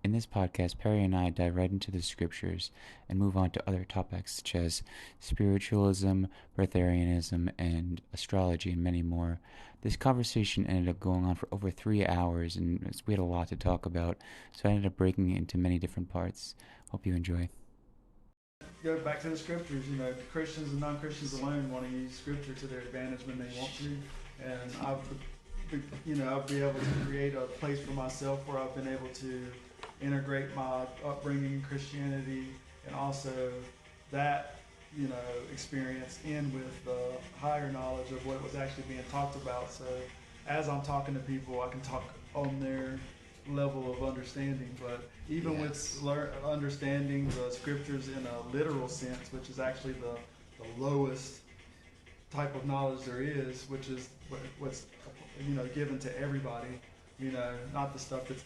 In this podcast, Peri and I dive right into the scriptures and move on to other topics such as spiritualism, breatharianism, and astrology, and many more. This conversation ended up going on for over 3 hours, and we had a lot to talk about, so I ended up breaking it into many different parts. Hope you enjoy. Go back to the scriptures. Christians and non-Christians alone want to use scripture to their advantage when they want to, and I'll be able to create a place for myself where I've been able to integrate my upbringing in Christianity and also that experience in with the higher knowledge of what was actually being talked about. So as I'm talking to people, I can talk on their level of understanding, but even with understanding the scriptures in a literal sense, which is actually the lowest type of knowledge there is, which is what's given to everybody, not the stuff that's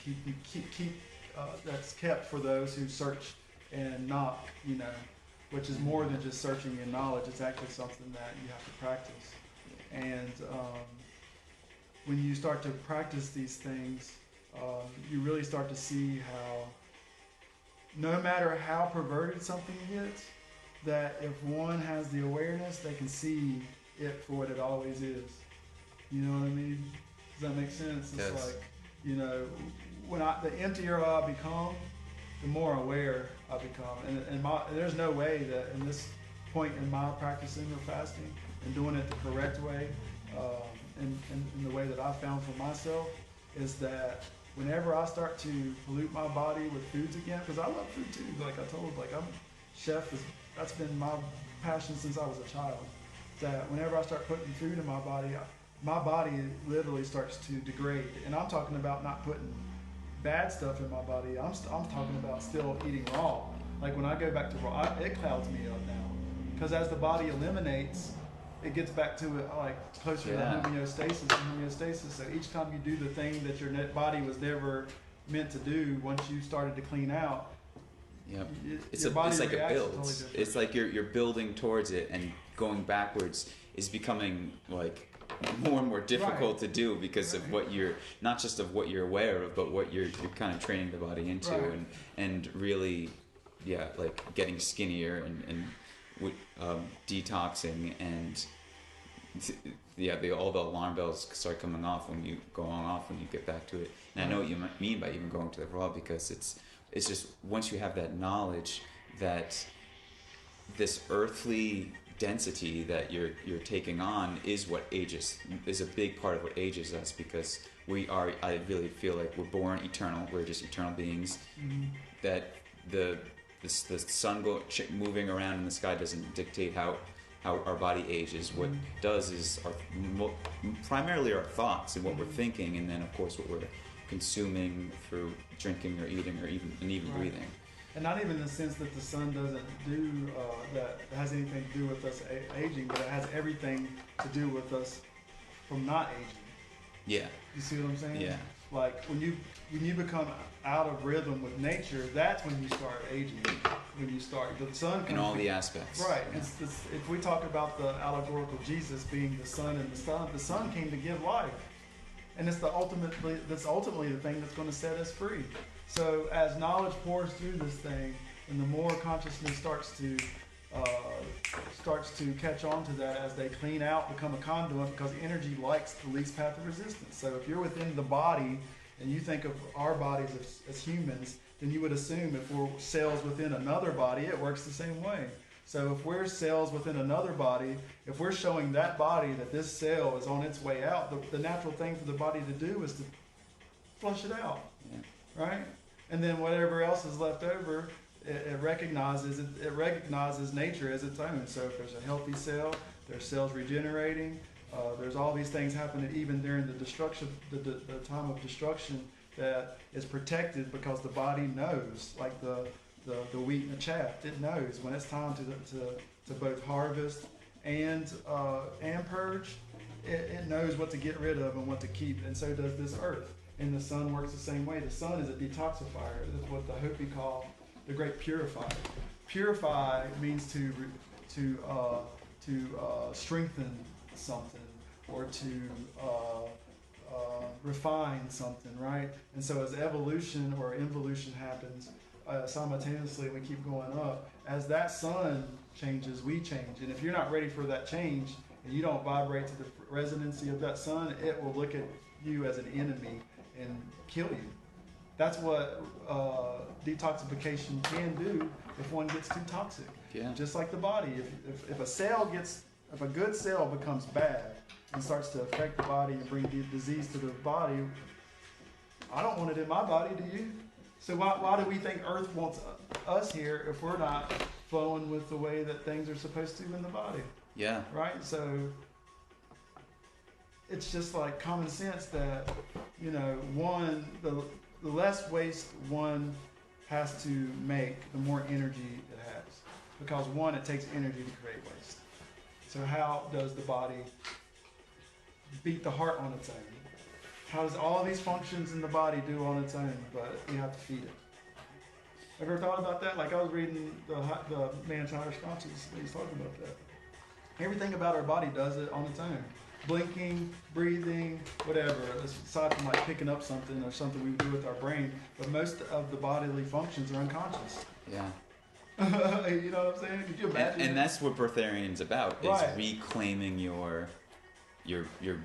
that's kept for those who search and knock, which is more than just searching in knowledge. It's actually something that you have to practice. And when you start to practice these things, you really start to see how no matter how perverted something gets, that if one has the awareness, they can see it for what it always is. You know what I mean? Does that make sense? It's Yes. like, the emptier I become, the more aware I become. And there's no way that in this point in my practicing of fasting and doing it the correct way, and in the way that I found for myself, is that whenever I start to pollute my body with foods again, because I love food too, like I told, I'm chef, that's been my passion since I was a child. That whenever I start putting food in my body literally starts to degrade. And I'm talking about not putting bad stuff in my body. I'm talking about still eating raw. Like when I go back to raw, it clouds me up now. Because as the body eliminates, it gets back to it like closer to homeostasis. So each time you do the thing that your body was never meant to do, once you started to clean out, Yep. It's your body like a reacts build. totally different. It's like you're building towards it, and going backwards is becoming like more and more difficult to do because of what you're not just of what you're aware of, but what you're kind of training the body into, and really, like getting skinnier and detoxing and all the alarm bells start coming off when you get back to it. And I know what you mean by even going to the raw, because it's just once you have that knowledge that this earthly density that you're taking on is a big part of what ages us, because I really feel like we're born eternal. We're just eternal beings. Mm-hmm. That the sun moving around in the sky doesn't dictate how our body ages. What does is primarily our thoughts and what we're thinking, and then of course what we're consuming through drinking or eating or even breathing. And not even in the sense that the sun doesn't do that has anything to do with us aging, but it has everything to do with us from not aging. Yeah. You see what I'm saying? Yeah. Like when you become out of rhythm with nature, that's when you start aging. When you start, the sun comes in all the aspects. Right. Yeah. If we talk about the allegorical Jesus being the sun, and the sun came to give life, and that's ultimately the thing that's going to set us free. So as knowledge pours through this thing, and the more consciousness starts to catch on to that as they clean out, become a conduit, because energy likes the least path of resistance. So if you're within the body and you think of our bodies as humans, then you would assume if we're cells within another body, it works the same way. So if we're cells within another body, if we're showing that body that this cell is on its way out, the natural thing for the body to do is to flush it out, right? And then whatever else is left over, it recognizes nature as its own. So if there's a healthy cell, there's cells regenerating. There's all these things happening even during the destruction, the time of destruction, that is protected because the body knows, like the wheat and the chaff. It knows when it's time to both harvest and purge. It knows what to get rid of and what to keep, and so does this earth. And the sun works the same way. The sun is a detoxifier. That's what the Hopi call the great purifier. Purify means to strengthen something, or to refine something, right? And so as evolution or involution happens simultaneously, we keep going up. As that sun changes, we change. And if you're not ready for that change and you don't vibrate to the resonancy of that sun, it will look at you as an enemy and kill you. That's what detoxification can do if one gets too toxic. Yeah. Just like the body, if a good cell becomes bad and starts to affect the body and bring disease to the body, I don't want it in my body, do you? So why do we think Earth wants us here if we're not flowing with the way that things are supposed to in the body? Yeah. Right? So it's just like common sense that, the less waste one has to make, the more energy it has. Because one, it takes energy to create waste. So how does the body beat the heart on its own? How does all these functions in the body do on its own, but you have to feed it? Ever thought about that? Like I was reading the man's higher consciousness, he's talking about that. Everything about our body does it on its own. Blinking, breathing, whatever, aside from like picking up something or something we do with our brain, but most of the bodily functions are unconscious. Yeah. You know what I'm saying? Could you imagine? And that's what breatharian's about, is Right. reclaiming your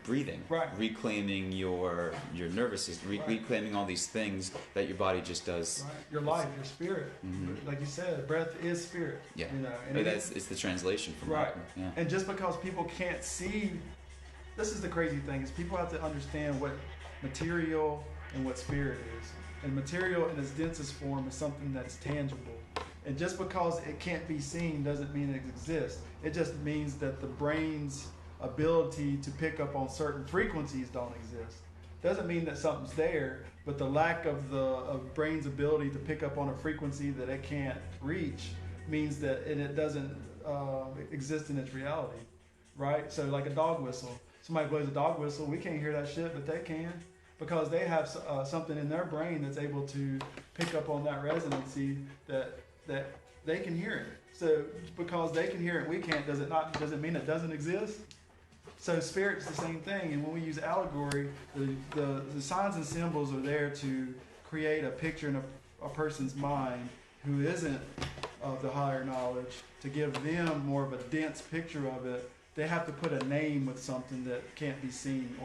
breathing, Right. reclaiming your nervous system, Right. reclaiming all these things that your body just does. Right. Your life, your spirit. Mhm. Like you said, breath is spirit. Yeah. And But it's the translation from right. that. Yeah. And just because people can't see, this is the crazy thing, is people have to understand what material and what spirit is. And material in its densest form is something that's tangible. And just because it can't be seen doesn't mean it exists. It just means that the brain's ability to pick up on certain frequencies don't exist. Doesn't mean that something's there, but the lack of the brain's ability to pick up on a frequency that it can't reach means that it doesn't exist in its reality, right? So like a dog whistle. Somebody blows a dog whistle, we can't hear that shit, but they can, because they have something in their brain that's able to pick up on that resonancy that they can hear it. So because they can hear it, we can't. Does it mean it doesn't exist? So spirit's the same thing. And when we use allegory, the signs and symbols are there to create a picture in a person's mind who isn't of the higher knowledge, to give them more of a dense picture of it. They have to put a name with something that can't be seen,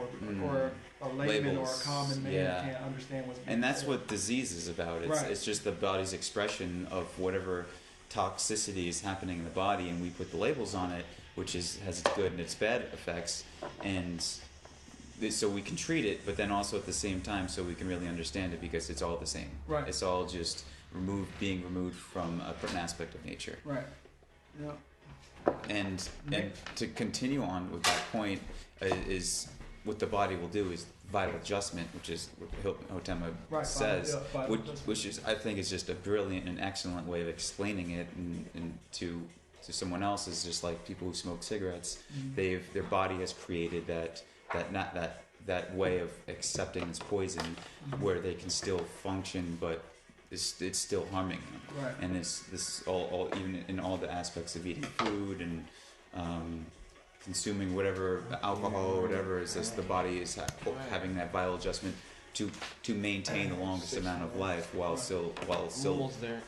or a layman Labels. or a common man can't understand what's being And that's said. what disease is about. It's just the body's expression of whatever toxicity is happening in the body, and we put the labels on it, which has its good and its bad effects, and so we can treat it, but then also at the same time so we can really understand it, because it's all the same. Right. It's all just being removed from an aspect of nature. Right. Yeah. And to continue on with that point, is what the body will do is vital adjustment, which is what Hotema says, which is, I think, is just a brilliant and excellent way of explaining it, and to someone else is just like people who smoke cigarettes. Mm-hmm. Their body has created that way of accepting this poison, Mm-hmm. where they can still function, but it's still harming them. Right. And this all even in all the aspects of eating food and consuming whatever alcohol or whatever, is just the body is having that vital adjustment to maintain the longest amount of life while still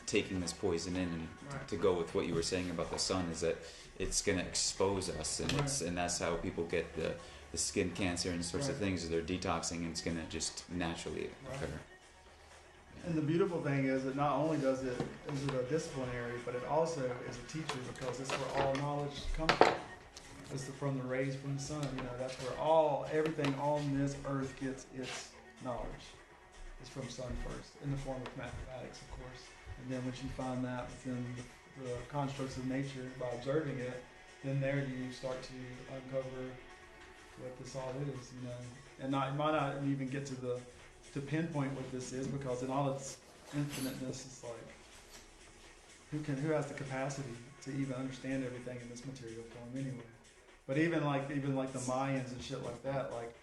taking this poison in. And to go with what you were saying about the sun, is that it's going to expose us, and and that's how people get the skin cancer and sorts of things, is they're detoxing, and it's going to just naturally occur. And the beautiful thing is that not only is it a disciplinary, but it also is a teacher, because it's where all knowledge comes from. It's from the rays from the sun. That's where everything on this earth gets its knowledge. It's from sun first, in the form of mathematics, of course. And then once you find that within the constructs of nature by observing it, then there you start to uncover what this all is, And it might not even get to pinpoint what this is, because in all its infiniteness, it's like, who has the capacity to even understand everything in this material form anyway? But even like the Mayans and shit like that, like,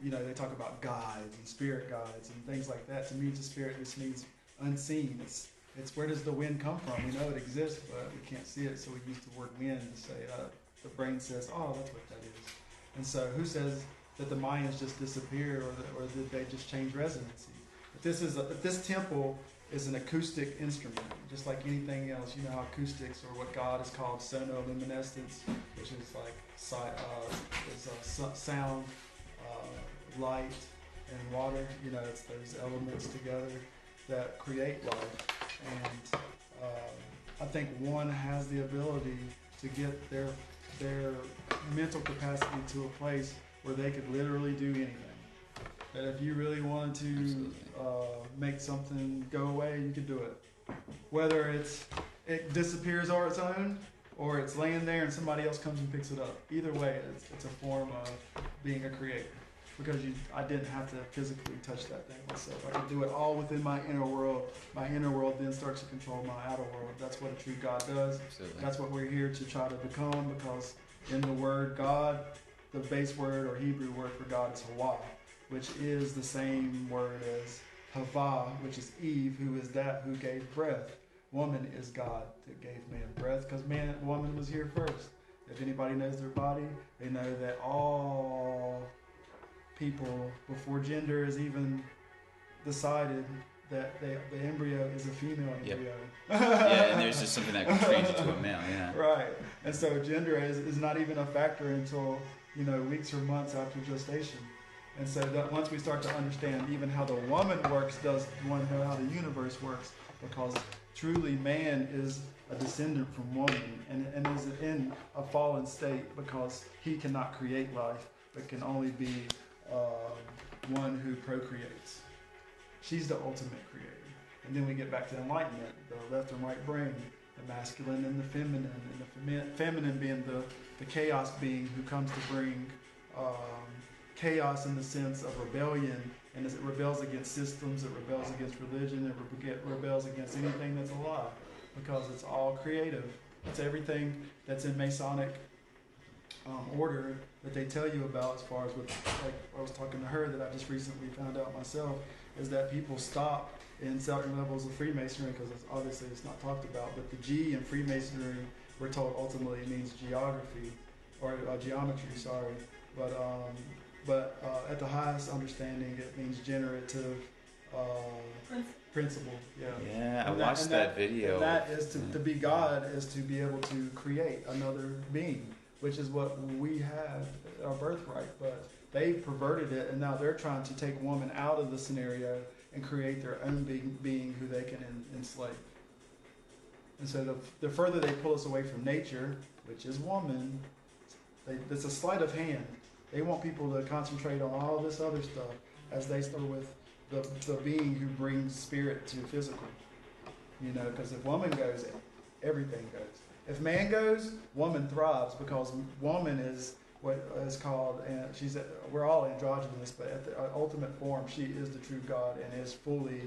they talk about guides and spirit guides and things like that. To me, the spirit just means unseen. It's where does the wind come from? We know it exists, but we can't see it, so we use the word wind to say, the brain says, oh, that's what that is. And so who says that the Mayans just disappeared, or did they just change residency? If this temple is an acoustic instrument, just like anything else. You know how acoustics, or what God has called sonoluminescence, which is like sound, light, and water. You know, it's those elements together that create life. And I think one has the ability to get their mental capacity to a place where they could literally do anything. That if you really wanted to make something go away, you could do it. Whether it disappears on its own, or it's laying there and somebody else comes and picks it up. Either way, it's a form of being a creator. Because I didn't have to physically touch that thing myself. I could do it all within my inner world. My inner world then starts to control my outer world. That's what a true God does. Absolutely. That's what we're here to try to become, because in the word God, the base word or Hebrew word for God is Hawa, which is the same word as Hava, which is Eve, who is that who gave breath. Woman is God that gave man breath, because woman was here first. If anybody knows their body, they know that all people, before gender is even decided, that the embryo is a female embryo. Yep. Yeah, and there's just something that can change it to a male, yeah. Right. And so gender is not even a factor until, weeks or months after gestation. And so that once we start to understand even how the woman works, does one know how the universe works, because truly man is a descendant from woman and is in a fallen state, because he cannot create life, but can only be one who procreates. She's the ultimate creator. And then we get back to enlightenment, the left and right brain, the masculine and the feminine, and the feminine being the chaos being who comes to bring chaos in the sense of rebellion. And as it rebels against systems, it rebels against religion, it rebels against anything that's a lie, because it's all creative. It's everything that's in Masonic order that they tell you about, as far as like I was talking to her, that I just recently found out myself, is that people stop in certain levels of Freemasonry, because obviously it's not talked about, but the G in Freemasonry, we're told, ultimately means geography, or geometry, sorry, but at the highest understanding it means generative principle. I watched that video. And that is to be God, is to be able to create another being, which is what we have, our birthright. But they've perverted it, and now they're trying to take woman out of the scenario and create their own being who they can enslave. And so the further they pull us away from nature, which is woman, it's a sleight of hand. They want people to concentrate on all this other stuff as they start with the being who brings spirit to physical. Because if woman goes, everything goes. If man goes, woman thrives, because woman is what is called, and we're all androgynous, but at the ultimate form, she is the true God and is fully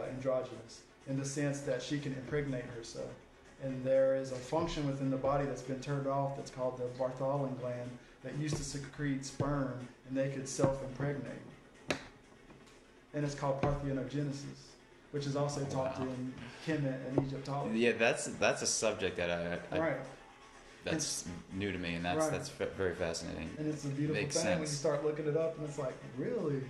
androgynous in the sense that she can impregnate herself. And there is a function within the body that's been turned off that's called the Bartholin gland, that used to secrete sperm, and they could self-impregnate. And it's called parthenogenesis, which is also taught in Kemet and Egyptology. Yeah, that's a subject that right. That's new to me, and that's very fascinating. And it's a beautiful Makes thing sense. when you start looking it up, and it's like, really?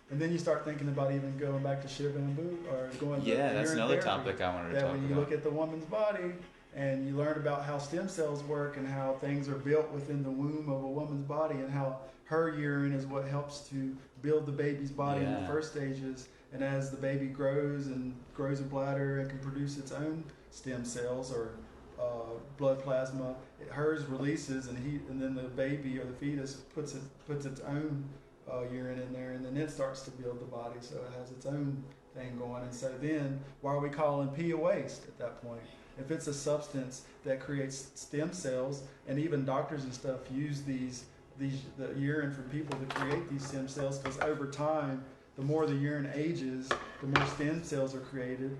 And then you start thinking about even going back to shivambu, or going to that's another therapy, topic I wanted to that talk when about. you look at the woman's body and you learn about how stem cells work and how things are built within the womb of a woman's body, and how her urine is what helps to build the baby's body in the first stages, and as the baby grows a bladder and can produce its own stem cells or blood plasma, hers releases, and then the baby or the fetus puts its own urine in there, and then it starts to build the body, so it has its own thing going. And so then, why are we calling pee a waste at that point? If it's a substance that creates stem cells, and even doctors and stuff use the urine from people to create these stem cells, because over time, the more the urine ages, the more stem cells are created.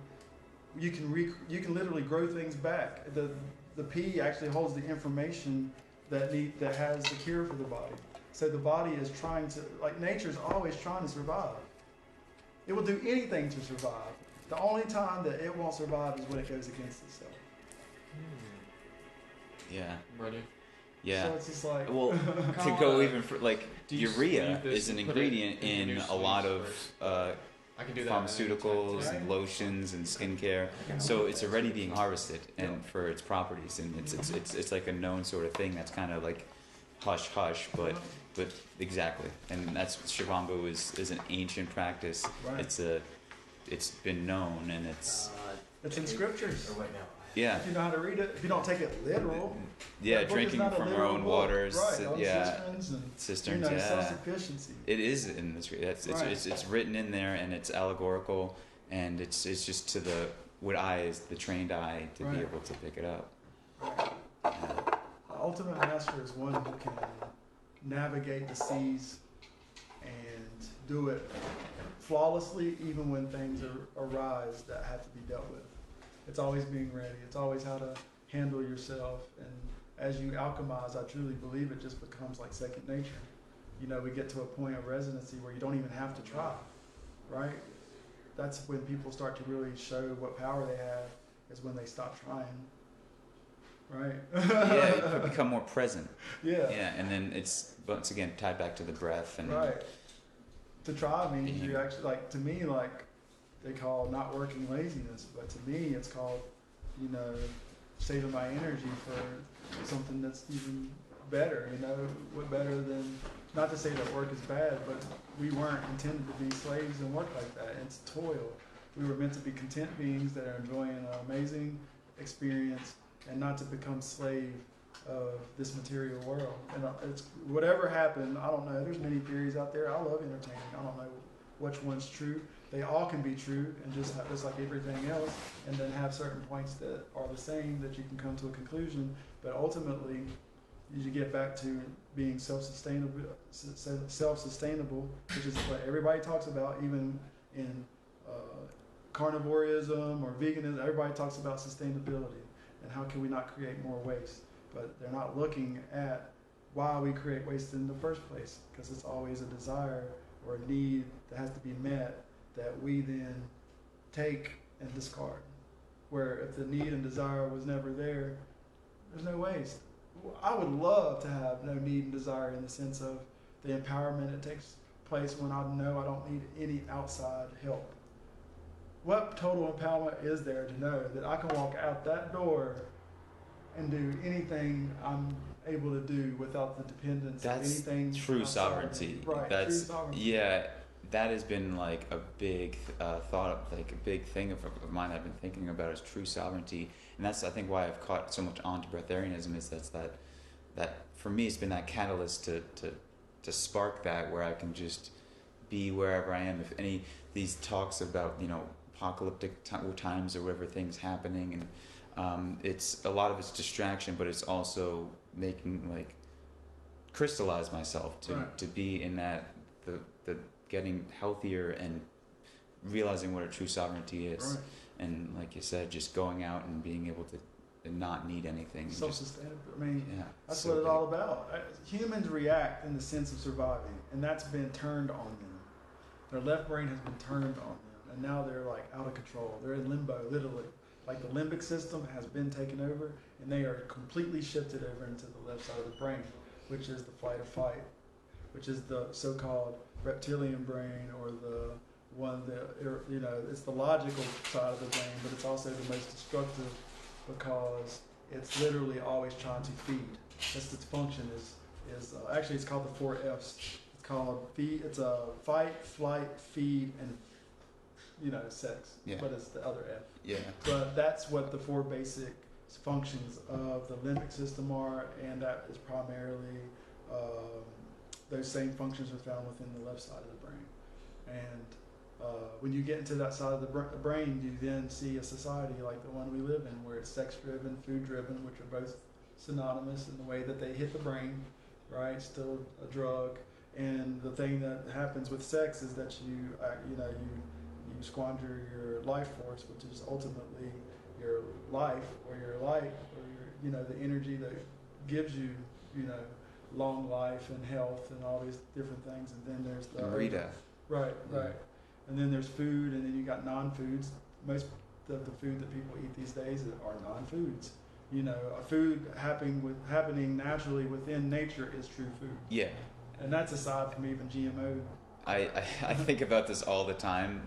You can literally grow things back. The pee actually holds the information that has the cure for the body. So the body is trying to, like, nature's always trying to survive. It will do anything to survive. The only time that it won't survive is when it goes against itself. Yeah. Ready? Yeah. So it's just like, Well, to go even for like Do you urea squeeze this is an and put it ingredient in in your a lot sleeves of first? I can do that pharmaceuticals anytime. and lotions and skincare. So it's already being harvested and for its properties, and it's like a known sort of thing that's kind of like hush hush, but exactly, and that's shivambu is an ancient practice. Right. It's been known, and it's in scriptures. Or wait, no. yeah. If you know how to read it, if you don't take it literal. Yeah, that book is drinking not a from our literal own book. waters. Right, all the Yeah, cisterns and cisterns. Yeah, self-sufficiency. it is in this. It's written in there, and it's allegorical, and it's just to the the trained eye to be able to pick it up. The ultimate master is one who can navigate the seas and do it flawlessly, even when things arise that have to be dealt with. It's always being ready. It's always how to handle yourself. And as you alchemize, I truly believe it just becomes like second nature. You know, we get to a point of residency where you don't even have to try, right? That's when people start to really show what power they have, is when they stop trying, right? Yeah, you become more present. Yeah. Yeah, and then it's once again tied back to the breath and right. To try means you actually, like, to me, like, they call not working laziness, but to me it's called, you know, saving my energy for something that's even better, you know. What better than, not to say that work is bad, but we weren't intended to be slaves and work like that. It's toil. We were meant to be content beings that are enjoying an amazing experience and not to become slave of this material world. And it's whatever happened, I don't know. There's many theories out there. I love entertaining. I don't know which one's true. They all can be true, and just like everything else, and then have certain points that are the same that you can come to a conclusion. But ultimately, you get back to being self-sustainable, which is what everybody talks about, even in carnivorism or veganism. Everybody talks about sustainability and how can we not create more waste. But they're not looking at why we create waste in the first place, because it's always a desire or a need that has to be met that we then take and discard. Where if the need and desire was never there, there's no waste. I would love to have no need and desire in the sense of the empowerment that takes place when I know I don't need any outside help. What total empowerment is there to know that I can walk out that door and do anything I'm able to do without the dependence of anything? True sovereignty. Right, That's true sovereignty. Yeah, that has been like a big thought, like a big thing of mine I've been thinking about is true sovereignty. And that's, I think, why I've caught so much on to breatharianism, is that for me it's been that catalyst to spark that, where I can just be wherever I am. If any these talks about, you know, apocalyptic times or whatever things happening, and it's a lot of it's distraction, but it's also making like crystallize myself to be in that the getting healthier and realizing what a true sovereignty is. Right. And like you said, just going out and being able to not need anything. Self-sustainable. I mean, yeah, that's so what it's big. all about. Humans react in the sense of surviving, and that's been turned on them. Their left brain has been turned on them, and now they're like out of control. They're in limbo, literally. Like the limbic system has been taken over, and they are completely shifted over into the left side of the brain, which is the flight or fight, which is the so-called reptilian brain, or the one that, you know, it's the logical side of the brain, but it's also the most destructive, because it's literally always trying to feed. That's its function. Is actually, it's called the 4 F's. It's called feed. It's a fight, flight, feed, and, you know, sex. Yeah. But it's the other F. Yeah. But that's what the 4 basic functions of the limbic system are, and that is primarily those same functions are found within the left side of the brain. And when you get into that side of the brain, you then see a society like the one we live in, where it's sex-driven, food-driven, which are both synonymous in the way that they hit the brain, right? Still a drug. And the thing that happens with sex is that you squander your life force, which is ultimately your life, or your light, or your, you know, the energy that gives you, you know, long life and health and all these different things. And then there's the Rita. Right. And then there's food, and then you got non-foods. Most of the food that people eat these days are non-foods. A food happening naturally within nature is true food. Yeah. And that's aside from even GMO. I think about this all the time,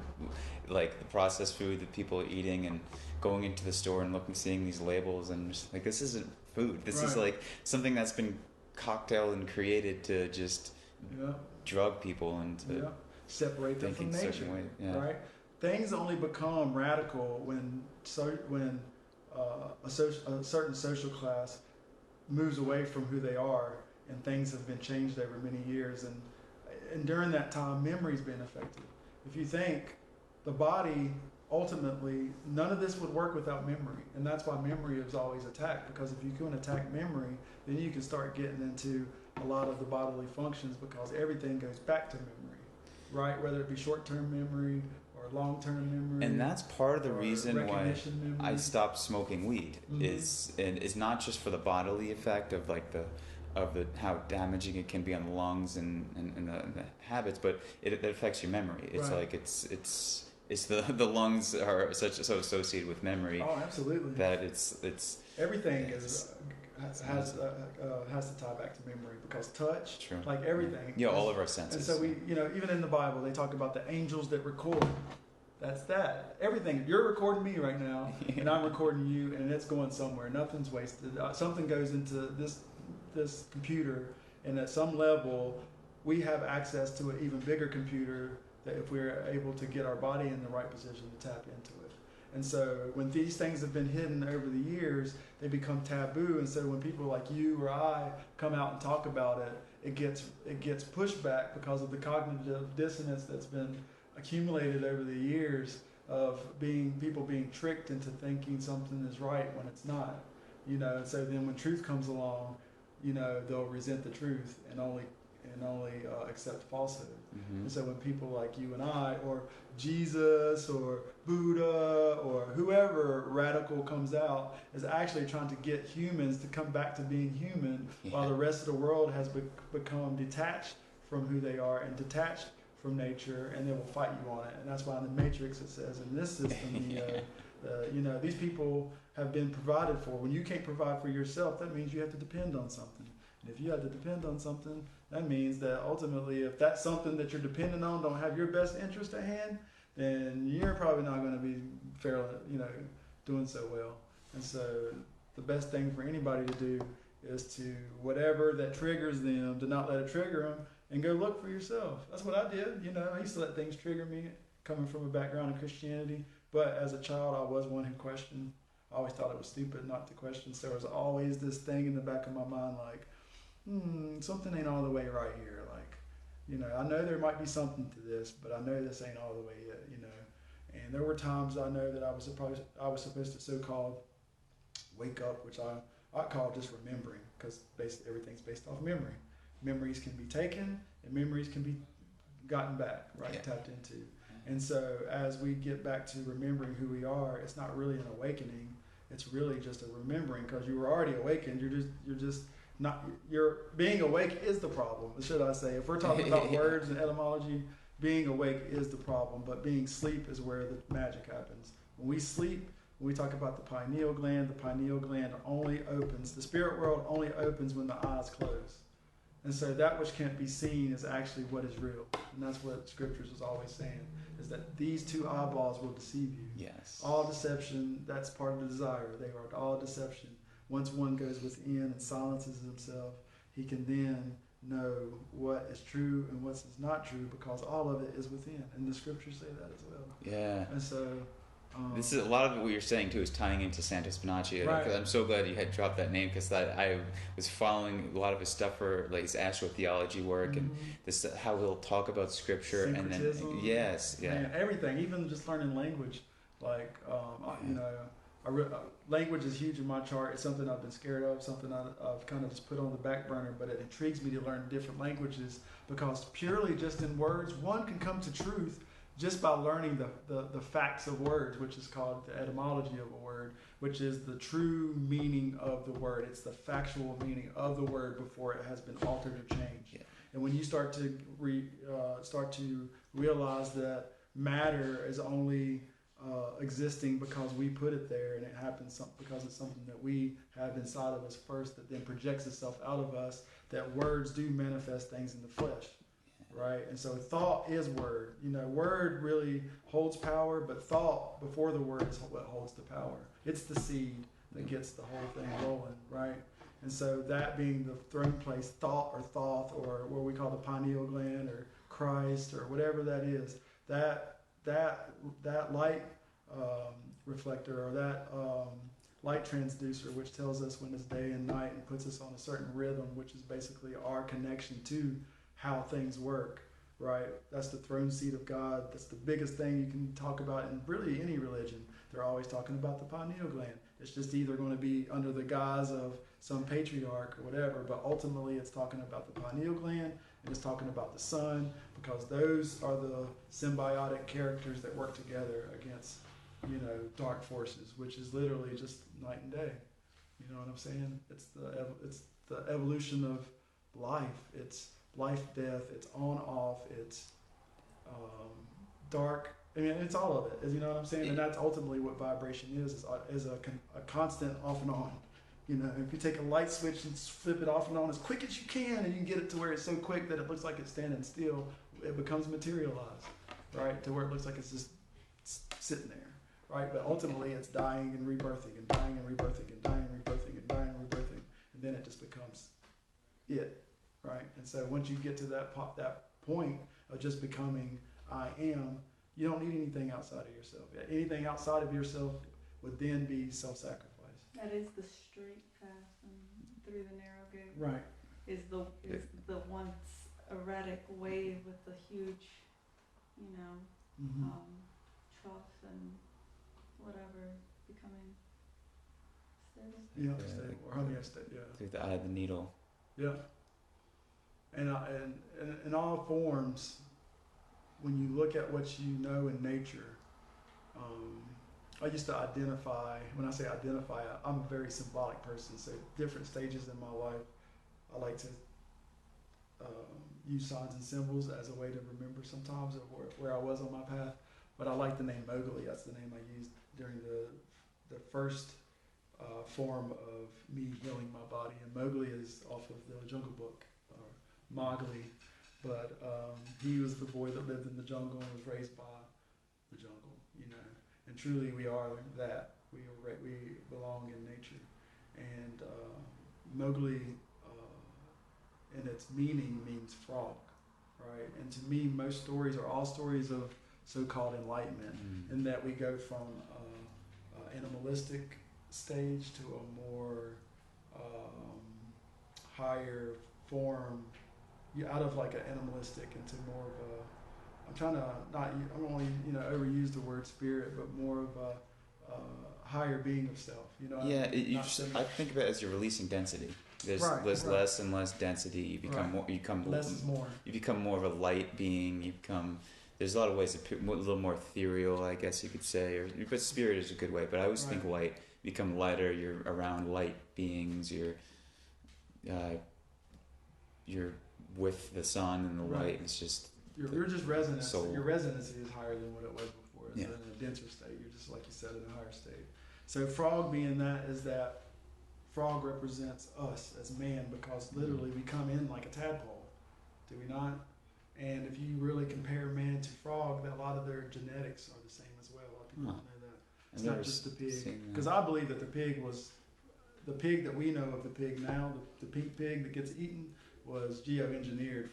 like the processed food that people are eating and going into the store and seeing these labels and just like, this isn't food. This is like something that's been cocktailed and created to just drug people and to separate them from nature. Yeah. Right? Things only become radical when a certain social class moves away from who they are, and things have been changed over many years, and during that time memory's been affected. If you think the body, ultimately none of this would work without memory, and that's why memory is always attacked, because if you can attack memory, then you can start getting into a lot of the bodily functions, because everything goes back to memory, right? Whether it be short-term memory or long-term memory. And that's part of the reason why I stopped smoking weed. Mm-hmm. is not just for the bodily effect of like the how damaging it can be on the lungs and the habits, but it affects your memory. It's like it's the lungs are so associated with memory. Oh, absolutely. That it's everything has to tie back to memory, because touch, true. Like everything. Yeah, all of our senses. And so we, even in the Bible, they talk about the angels that record. That's that. Everything. You're recording me right now, and I'm recording you, and it's going somewhere. Nothing's wasted. Something goes into this computer, and at some level, we have access to an even bigger computer, that if we're able to get our body in the right position to tap into it. And so when these things have been hidden over the years, they become taboo. And so when people like you or I come out and talk about it, it gets pushed back because of the cognitive dissonance that's been accumulated over the years of people being tricked into thinking something is right when it's not. And so then when truth comes along, they'll resent the truth and only accept falsehood. Mm-hmm. And so when people like you and I, or Jesus, or Buddha, or whoever radical comes out, is actually trying to get humans to come back to being human, while the rest of the world has become detached from who they are and detached from nature, and they will fight you on it. And that's why in the Matrix it says, in this system, these people have been provided for. When you can't provide for yourself, that means you have to depend on something. And if you have to depend on something, that means that ultimately, if that's something that you're dependent on don't have your best interest at hand, then you're probably not going to be fairly, doing so well. And so the best thing for anybody to do is to, whatever that triggers them, to not let it trigger them, and go look for yourself. That's what I did. I used to let things trigger me, coming from a background in Christianity. But as a child, I was one who questioned. I always thought it was stupid not to question. So there was always this thing in the back of my mind, like, something ain't all the way right here. Like, I know there might be something to this, but I know this ain't all the way yet, And there were times I know that I was supposed to so-called wake up, which I call just remembering, because everything's based off memory. Memories can be taken, and memories can be gotten back, right? Yeah. Tapped into. And so as we get back to remembering who we are, it's not really an awakening. It's really just a remembering, because you were already awakened. You're just not. You're being awake is the problem, should I say? If we're talking about words and etymology, being awake is the problem, but being asleep is where the magic happens. When we sleep, when we talk about the pineal gland only opens. The spirit world only opens when the eyes close. And so that which can't be seen is actually what is real. And that's what Scriptures is always saying, is that these two eyeballs will deceive you. Yes. All deception, that's part of the desire. They are all deception. Once one goes within and silences himself, he can then know what is true and what is not true, because all of it is within. And the Scriptures say that as well. Yeah. And so... this is a lot of what you're saying too is tying into Santo Spinaci. Right. I'm so glad you had dropped that name, because I was following a lot of his stuff for like his astrotheology work, and this how he'll talk about scripture, and then Man, everything, even just learning language. Like language is huge in my chart. It's something I've been scared of, something I've kind of just put on the back burner. But it intrigues me to learn different languages, because purely just in words, one can come to truth just by learning the facts of words, which is called the etymology of a word, which is the true meaning of the word. It's the factual meaning of the word before it has been altered or changed. Yeah. And when you start to realize that matter is only existing because we put it there, and it happens because it's something that we have inside of us first that then projects itself out of us, that words do manifest things in the flesh, right? And so thought is word. Word really holds power, but thought before the word is what holds the power. It's the seed that gets the whole thing rolling, right? And so that being the throne place, thought or what we call the pineal gland or Christ or whatever that is, that light reflector or that light transducer, which tells us when it's day and night and puts us on a certain rhythm, which is basically our connection to how things work, right? That's the throne seat of God. That's the biggest thing you can talk about in really any religion. They're always talking about the pineal gland. It's just either going to be under the guise of some patriarch or whatever, but ultimately it's talking about the pineal gland and it's talking about the sun, because those are the symbiotic characters that work together against, dark forces, which is literally just night and day. You know what I'm saying? It's the evolution of life. It's life, death. It's on, off. It's dark. I mean, it's all of it. You know what I'm saying? And that's ultimately what vibration is a constant off and on. If you take a light switch and flip it off and on as quick as you can, and you can get it to where it's so quick that it looks like it's standing still, it becomes materialized, right? To where it looks like it's just sitting there, right? But ultimately, it's dying and rebirthing and dying and rebirthing and dying and rebirthing and dying and rebirthing, and then it just becomes it, right? And so once you get to that point of just becoming I am, you don't need anything outside of yourself. Anything outside of yourself would then be self-sacrifice. That is the straight path through the narrow gate. Right. Is the once erratic wave with the huge, trough and whatever becoming stable. Yeah, stable or homeostatic. Yeah. Through the eye of the needle. Yeah. And in all forms, when you look at what you know in nature, I used to identify. When I say identify, I'm a very symbolic person. So different stages in my life, I like to use signs and symbols as a way to remember sometimes of where I was on my path. But I like the name Mowgli. That's the name I used during the first form of me healing my body. And Mowgli is off of the Jungle Book, or Mowgli. But he was the boy that lived in the jungle and was raised by the jungle, And truly, we are that. We belong in nature. And Mowgli, in its meaning, means frog, right? And to me, most stories are all stories of so-called enlightenment, in that we go from animalistic stage to a more higher form, out of like an animalistic into more of a, I'm trying to I don't want to overuse the word spirit, but more of a higher being of self. I think of it as you're releasing density. There's less and less density. You become more. You become less is more. You become more of a light being. There's a lot of ways to a little more ethereal, I guess you could say, but spirit is a good way. But I always think light. You become lighter. You're around light beings. You're with the sun and the light. It's just you're just resonance. Your resonancy is higher than what it was before. It's in a denser state. You're just, like you said, in a higher state. So frog being that is that frog represents us as man, because literally we come in like a tadpole, do we not? And if you really compare man to frog, a lot of their genetics are the same as well. A lot of people don't know that. It's not just the pig, because I believe that the pig that we know of the pig now, the pink pig that gets eaten, was geoengineered.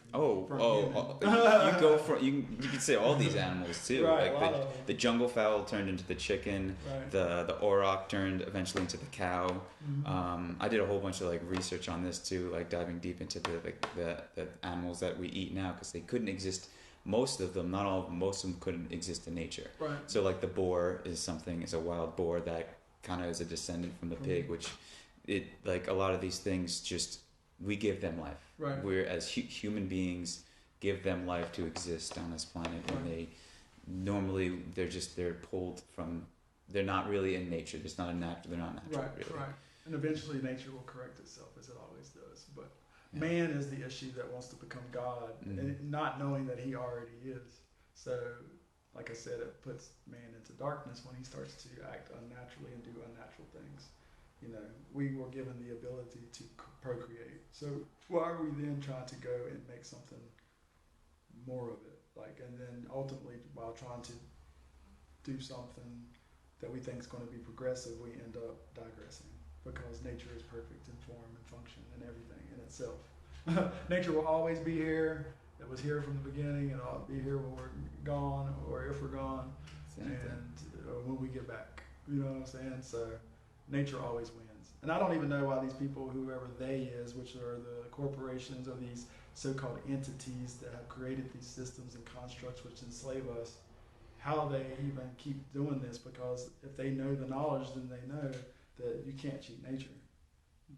You could say all these animals too. Right, like the jungle fowl turned into the chicken. Right. The auroch turned eventually into the cow. Mm-hmm. I did a whole bunch of research on this too, diving deep into the animals that we eat now, because they couldn't exist. Most of them, not all of them, most of them couldn't exist in nature. Right. So the boar is a wild boar that kind of is a descendant from the pig, which a lot of these things we give them life. Right. We're, as human beings, give them life to exist on this planet, and they're pulled from. They're not really in nature. They're not natural. Right. Really. Right. And eventually, nature will correct itself, as it always does. But man is the issue that wants to become God, and not knowing that he already is. So, like I said, it puts man into darkness when he starts to act unnaturally and do unnatural things. You know, we were given the ability to procreate. So why are we then trying to go and make something more of it? Like, and then ultimately, while trying to do something that we think is going to be progressive, we end up digressing because nature is perfect in form and function and everything in itself. Nature will always be here. It was here from the beginning, and I'll be here when we're gone, or if we're gone, and when we get back. You know what I'm saying? So nature always wins. And I don't even know why these people, whoever they is, which are the corporations or these so-called entities that have created these systems and constructs which enslave us, how they even keep doing this, because if they know the knowledge, then they know that you can't cheat nature.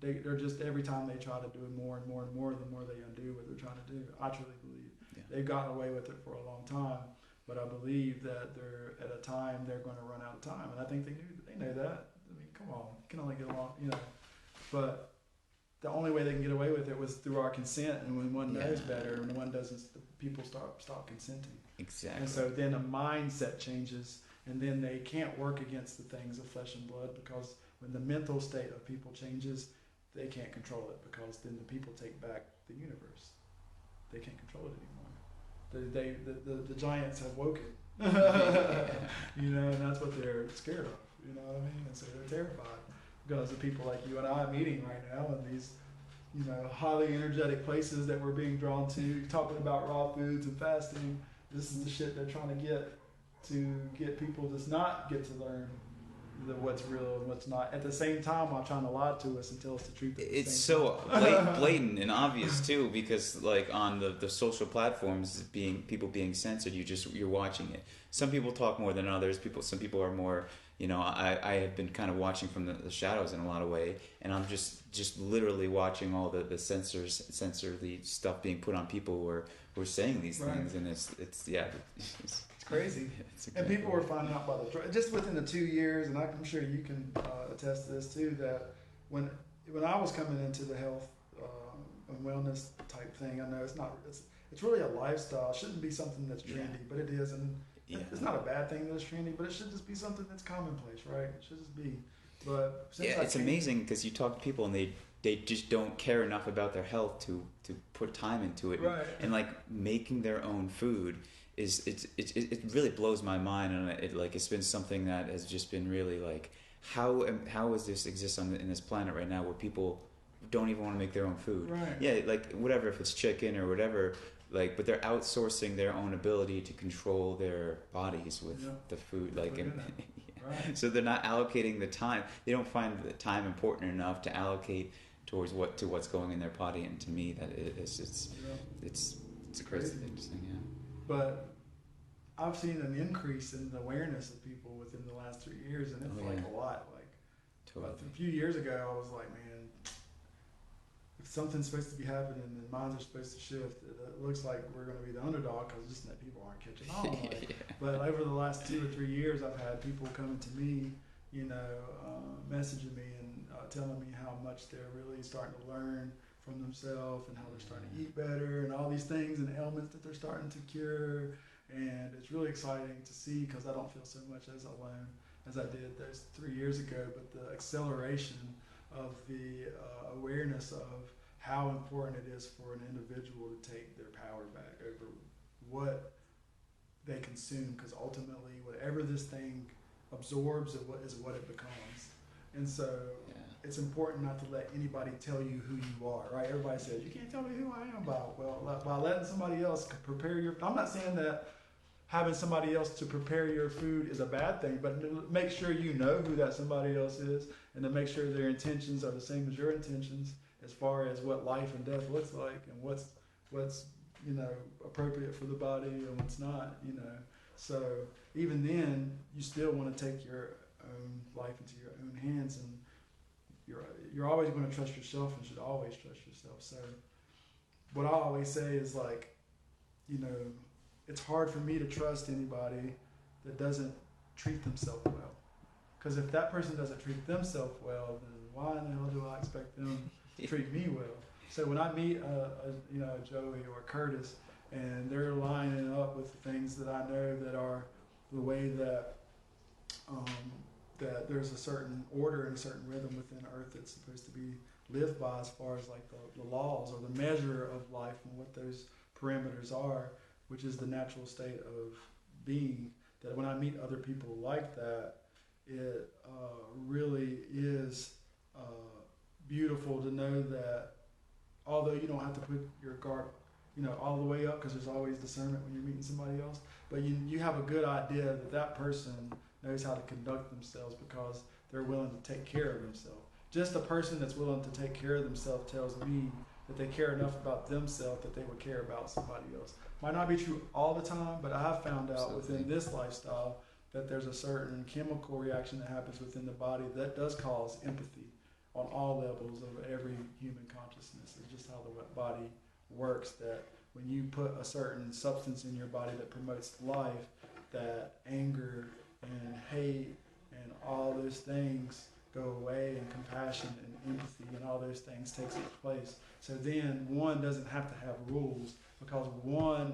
They're just, every time they try to do it more and more and more, the more they undo what they're trying to do. I truly believe they've gotten away with it for a long time, but I believe that they're at a time they're going to run out of time, and I think they know that. I mean, come on, you can only get along, you know. But the only way they can get away with it was through our consent, and when one knows better, and when one doesn't, the people stop consenting. Exactly. And so then a mindset changes, and then they can't work against the things of flesh and blood, because when the mental state of people changes, they can't control it, because then the people take back the universe. They can't control it anymore. The giants have woken. You know, and that's what they're scared of. You know what I mean? And so they're terrified because of people like you and I meeting right now in these, you know, highly energetic places that we're being drawn to, talking about raw foods and fasting. This is the shit they're trying to get people to not get to learn what's real and what's not, at the same time while trying to lie to us and tell us the truth. It's so blatant and obvious too, because like on the social platforms, people being censored, you're watching it. Some people talk more than others. Some people are more, you know, I have been kind of watching from the shadows in a lot of way, and I'm just literally watching all the censorly stuff being put on people who are saying these things, and it's crazy. And people were finding out by just within the 2 years, and I'm sure you can attest to this too, that when I was coming into the health and wellness type thing, I know it's really a lifestyle. It shouldn't be something that's trendy, but it is, and it's not a bad thing that it's trendy, but it should just be something that's commonplace, right? It should just be. But it's amazing because you talk to people and they just don't care enough about their health to put time into it, right? And like making their own food. It really blows my mind, and it's been something that has just been really like, how does this exist in this planet right now where people don't even want to make their own food? Right. Yeah, like whatever, if it's chicken or whatever, like, but they're outsourcing their own ability to control their bodies with the food, like, right. So they're not allocating the time. They don't find the time important enough to allocate towards what's going in their body, and to me that it's crazy interesting, yeah. But I've seen an increase in the awareness of people within the last 3 years, and it's a lot. Like, totally. A few years ago, I was like, man, if something's supposed to be happening and minds are supposed to shift, it looks like we're going to be the underdog because just that people aren't catching on. Like, but over the last 2 or 3 years, I've had people coming to me, you know, messaging me and telling me how much they're really starting to learn from themselves and how they're starting to eat better and all these things and ailments that they're starting to cure. And it's really exciting to see, because I don't feel so much as alone as I did those 3 years ago, but the acceleration of the awareness of how important it is for an individual to take their power back over what they consume, because ultimately whatever this thing absorbs is what it becomes. And so it's important not to let anybody tell you who you are, right? Everybody says, you can't tell me who I am by letting somebody else prepare your... I'm not saying that having somebody else to prepare your food is a bad thing, but make sure you know who that somebody else is, and to make sure their intentions are the same as your intentions as far as what life and death looks like, and what's you know, appropriate for the body and what's not, you know. So even then, you still want to take your own life into your own hands, and you're always going to trust yourself and should always trust yourself. So what I always say is, like, you know, it's hard for me to trust anybody that doesn't treat themselves well. Because if that person doesn't treat themselves well, then why in the hell do I expect them to treat me well? So when I meet you know, Joey or Curtis, and they're lining up with things that I know that are the way that that there's a certain order and a certain rhythm within Earth that's supposed to be lived by, as far as like the laws or the measure of life and what those parameters are, which is the natural state of being. That when I meet other people like that, it really is beautiful to know that although you don't have to put your guard, all the way up, because there's always discernment when you're meeting somebody else, but you have a good idea that that person knows how to conduct themselves because they're willing to take care of themselves. Just a person that's willing to take care of themselves tells me that they care enough about themselves that they would care about somebody else. Might not be true all the time, but I have found out within this lifestyle that there's a certain chemical reaction that happens within the body that does cause empathy on all levels of every human consciousness. It's just how the body works, that when you put a certain substance in your body that promotes life, that anger and hate and all those things go away, and compassion and empathy and all those things takes its place. So then one doesn't have to have rules, because one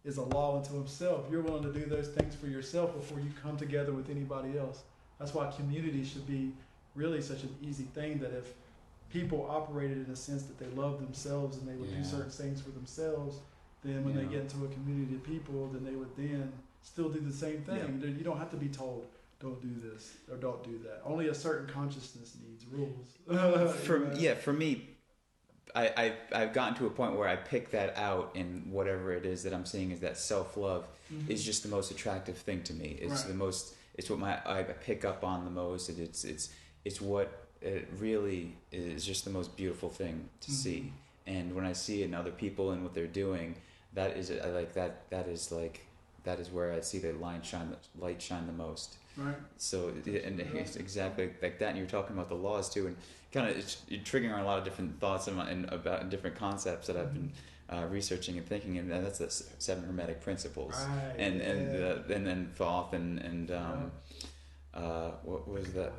is a law unto himself. You're willing to do those things for yourself before you come together with anybody else. That's why community should be really such an easy thing, that if people operated in a sense that they love themselves and they would do certain things for themselves, then when they get into a community of people, then they would then still do the same thing. You don't have to be told, don't do this or don't do that. Only a certain consciousness needs rules. For me, I've gotten to a point where I pick that out in whatever it is that I'm seeing, is that self-love is just the most attractive thing to me. It's the most, it's what I pick up on the most. It's what it really is, just the most beautiful thing to see. And when I see it in other people and what they're doing, that is where I see the light shine the most. Right. So, and it's exactly like that. And you're talking about the laws too, and kind of you're triggering a lot of different thoughts and about different concepts that I've been researching and thinking, and that's the 7 Hermetic principles, right. and then Thoth and what was that?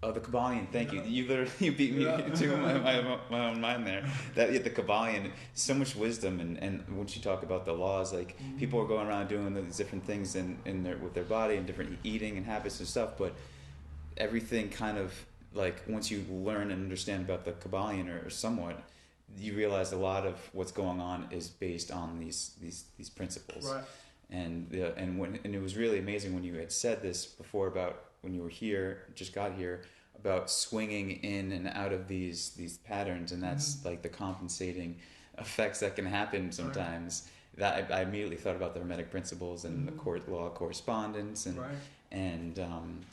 Oh, the Kabbalion. Thank you. You beat me to my own mind there. The Kabbalion, so much wisdom, and once you talk about the laws, like people are going around doing these different things with their body and different eating and habits and stuff, but everything kind of like once you learn and understand about the Kabbalion or somewhat, you realize a lot of what's going on is based on these principles. Right. And it was really amazing when you had said this before about when you were here, just got here, about swinging in and out of these patterns, and that's like the compensating effects that can happen sometimes. That I immediately thought about the Hermetic principles and the law of correspondence, and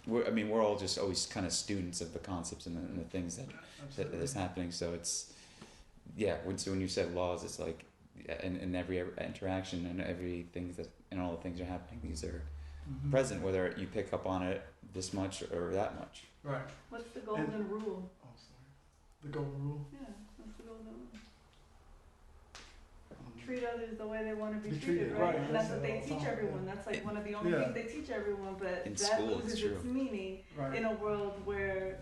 we're all just always kind of students of the concepts and the things that is happening. So it's when you said laws, it's like in every interaction and everything and all the things are happening, these are present, whether you pick up on it this much or that much. Right. What's the golden rule? Oh, sorry. The golden rule? Yeah, what's the golden rule? Treat others the way they want to be treated, right? And that's what they teach everyone. That's like one of the only things they teach everyone, but in that school, loses its meaning in a world where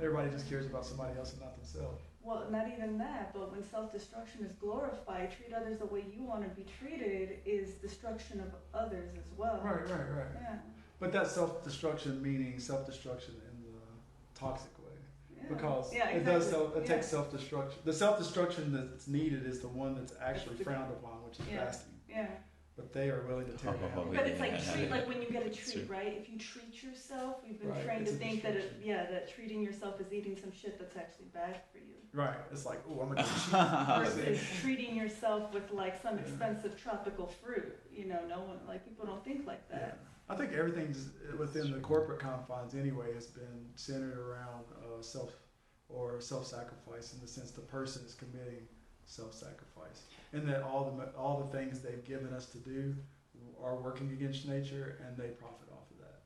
everybody just cares about somebody else and not themselves. Well, not even that, but when self-destruction is glorified, treat others the way you want to be treated is destruction of others as well. Right. Yeah. But that self-destruction meaning self-destruction in the toxic way. Yeah. Because exactly. it takes self-destruction. The self-destruction that's needed is the one that's actually frowned upon, which is fasting. Yeah. But they are willing to tear down. But it's like treat, like when you get a treat, right? If you treat yourself, we've been trained to think that that treating yourself is eating some shit that's actually bad for you. Right. It's like, oh, I'm gonna versus treating yourself with like some expensive tropical fruit. No one, like, people don't think like that. Yeah. I think everything's within the corporate confines anyway has been centered around self-sacrifice, in the sense the person is committing self-sacrifice, and that all the things they've given us to do are working against nature, and they profit off of that.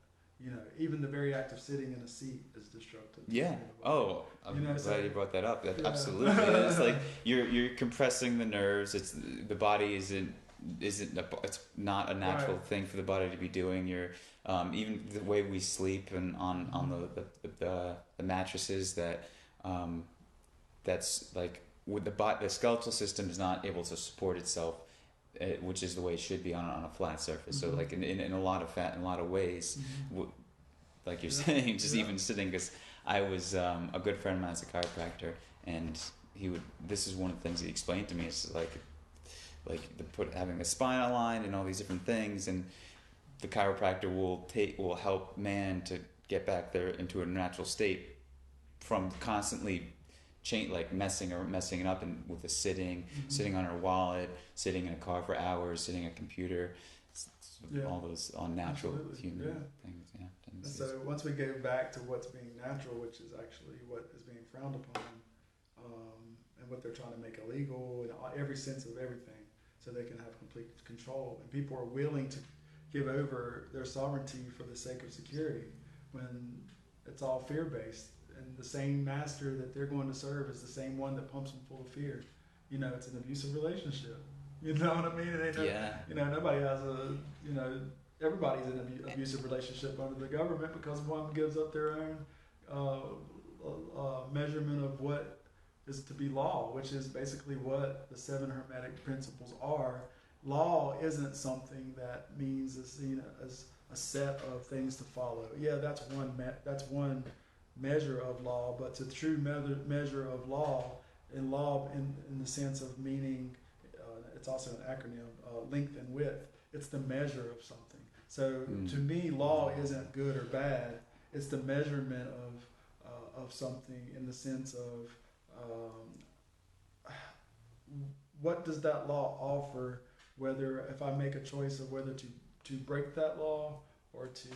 Even the very act of sitting in a seat is destructive. Yeah. Oh, I'm glad you brought that up. Absolutely. It's like you're compressing the nerves. It's the body isn't it's not a natural thing for the body to be doing. You're even the way we sleep and on the mattresses that's like with the skeletal system is not able to support itself which is the way it should be on a flat surface. So like in a lot of ways, like you're saying, just even sitting, because I was a good friend of mine is a chiropractor, and this is one of the things he explained to me. It's like having a spine aligned and all these different things, and the chiropractor will help man to get back there into a natural state from constantly messing it up and with the sitting on our wallet, sitting in a car for hours, sitting at a computer, all those unnatural human things. Yeah. And so once we go back to what's being natural, which is actually what is being frowned upon, and what they're trying to make illegal in every sense of everything, so they can have complete control, and people are willing to give over their sovereignty for the sake of security, when it's all fear-based. And the same master that they're going to serve is the same one that pumps them full of fear. It's an abusive relationship. You know what I mean? Nobody has everybody's in an abusive relationship under the government, because one gives up their own measurement of what is to be law, which is basically what the 7 Hermetic principles are. Law isn't something that means as a set of things to follow. Yeah, that's one measure of law, but the true measure of law in the sense of meaning, it's also an acronym, length and width. It's the measure of something. So to me, law isn't good or bad. It's the measurement of something in the sense of what does that law offer, whether if I make a choice of whether to break that law or to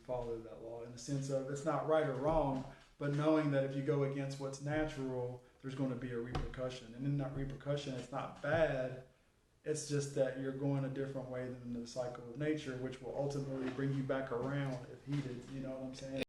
follow that law, in the sense of it's not right or wrong, but knowing that if you go against what's natural, there's going to be a repercussion. And in that repercussion, it's not bad. It's just that you're going a different way than the cycle of nature, which will ultimately bring you back around if heeded. You know what I'm saying?